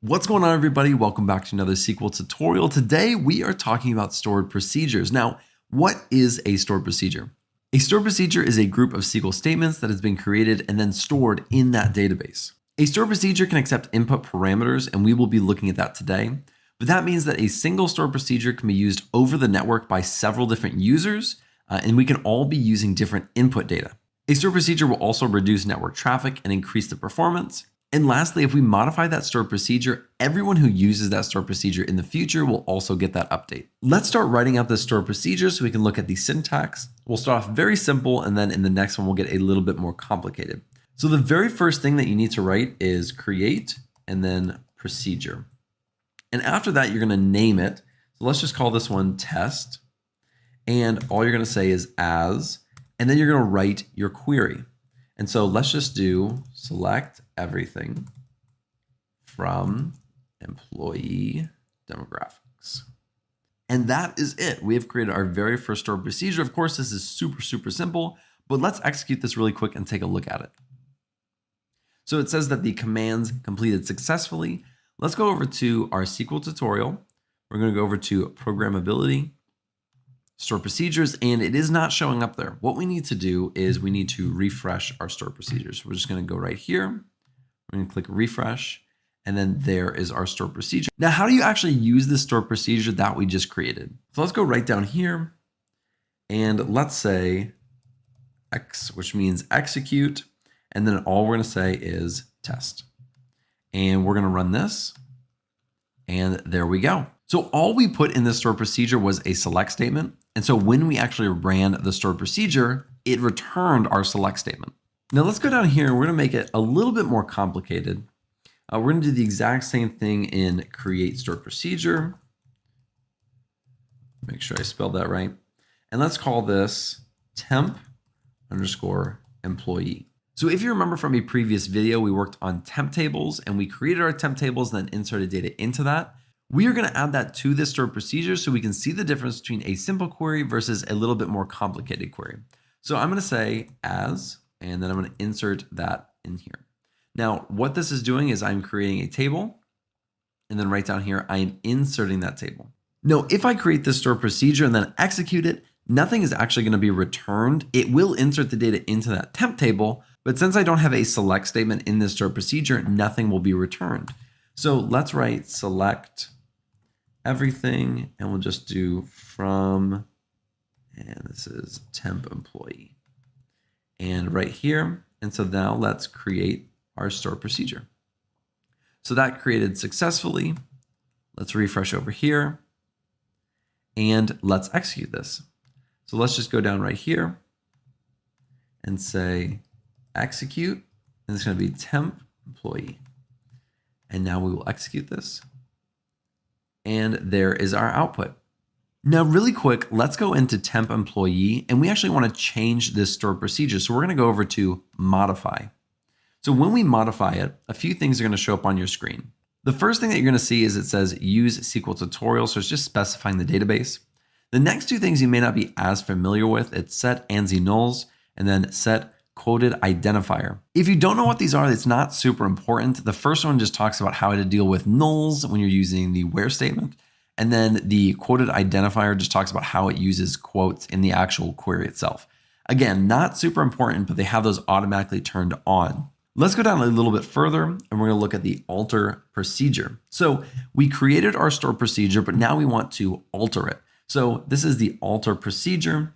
What's going on, everybody? Welcome back to another SQL tutorial. Today, we are talking about stored procedures. Now, what is a stored procedure? A stored procedure is a group of SQL statements that has been created and then stored in that database. A stored procedure can accept input parameters, and we will be looking at that today. But that means that a single stored procedure can be used over the network by several different users, and we can all be using different input data. A stored procedure will also reduce network traffic and increase the performance. And lastly, if we modify that stored procedure, everyone who uses that stored procedure in the future will also get that update. Let's start writing out this stored procedure so we can look at the syntax. We'll start off very simple, and then in the next one, we'll get a little bit more complicated. So the very first thing that you need to write is create and then procedure. And after that, you're going to name it. So let's just call this one test. And all you're going to say is as, and then you're going to write your query. And so let's just do select everything from employee demographics. And that is it. We have created our very first stored procedure. Of course, this is super simple, but let's execute this really quick and take a look at it. So it says that the commands completed successfully. Let's go over to our SQL tutorial. We're going to go over to programmability, stored procedures, and it is not showing up there. What we need to do is we need to refresh our stored procedures. We're just going to go right here. We're going to click refresh, and then there is our stored procedure. Now, how do you actually use this stored procedure that we just created? So let's go right down here, and let's say X, which means execute, and then all we're going to say is test. And we're going to run this, and there we go. So all we put in this stored procedure was a select statement. And so when we actually ran the stored procedure, it returned our select statement. Now let's go down here. We're going to make it a little bit more complicated. We're going to do the exact same thing in create stored procedure. Make sure I spelled that right. And let's call this temp underscore employee. So if you remember from a previous video, we worked on temp tables and we created our temp tables and then inserted data into that. We are going to add that to this stored procedure so we can see the difference between a simple query versus a little bit more complicated query. So I'm going to say as, and then I'm going to insert that in here. Now, what this is doing is I'm creating a table, and then right down here, I am inserting that table. Now, if I create this stored procedure and then execute it, nothing is actually going to be returned. It will insert the data into that temp table, but since I don't have a select statement in this stored procedure, nothing will be returned. So let's write select everything, and we'll just do from, and this is temp employee. And right here, and so now let's create our stored procedure. So that created successfully. Let's refresh over here, and let's execute this. So let's just go down right here and say execute, and it's going to be temp employee. And now we will execute this. And there is our output. Now, really quick, let's go into temp employee, and we actually want to change this stored procedure. So we're going to go over to modify. So when we modify it, a few things are going to show up on your screen. The first thing that you're going to see is it says use SQL tutorial. So it's just specifying the database. The next two things you may not be as familiar with, it's set ANSI nulls and then set quoted identifier. If you don't know what these are, it's not super important. The first one just talks about how to deal with nulls when you're using the where statement. And then the quoted identifier just talks about how it uses quotes in the actual query itself. Again, not super important, but they have those automatically turned on. Let's go down a little bit further, and we're going to look at the alter procedure. So we created our stored procedure, but now we want to alter it. So this is the alter procedure,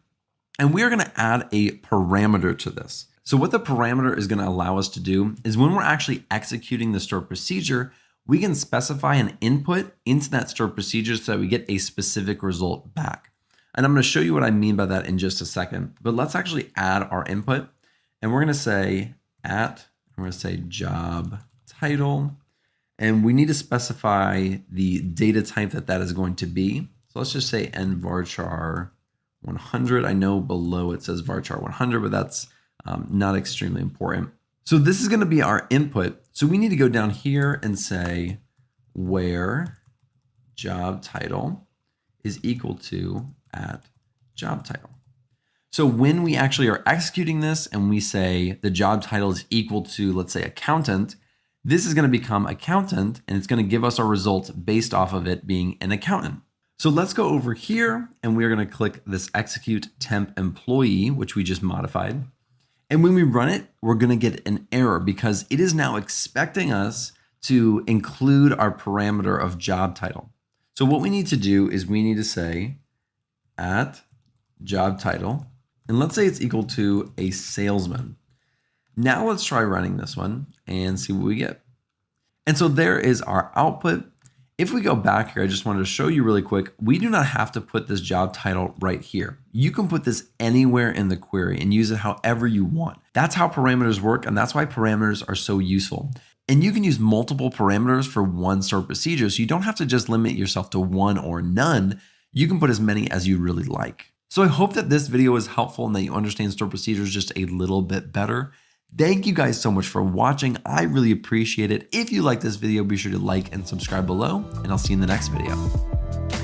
and we are going to add a parameter to this. So what the parameter is going to allow us to do is when we're actually executing the stored procedure, we can specify an input into that stored procedure so that we get a specific result back. And I'm going to show you what I mean by that in just a second. But let's actually add our input, and we're going to say we're going to say job title, and we need to specify the data type that is going to be. So let's just say nvarchar 100. I know below it says varchar 100, but that's not extremely important. So this is going to be our input. So we need to go down here and say where job title is equal to job title. So when we actually are executing this and we say the job title is equal to, let's say, accountant, This is going to become accountant, and it's going to give us our results based off of it being an accountant. So let's go over here, and we're going to click this execute temp employee, which we just modified. And when we run it, we're going to get an error because it is now expecting us to include our parameter of job title. So what we need to do is we need to say at job title, and let's say it's equal to a salesman. Now let's try running this one and see what we get. And so there is our output. If we go back here, I just wanted to show you really quick, we do not have to put this job title right here. You can put this anywhere in the query and use it however you want. That's how parameters work, and that's why parameters are so useful. And you can use multiple parameters for one stored procedure, so you don't have to just limit yourself to one or none. You can put as many as you really like. So I hope that this video was helpful and that you understand stored procedures just a little bit better. Thank you guys so much for watching. I really appreciate it. If you like this video, be sure to like and subscribe below, and I'll see you in the next video.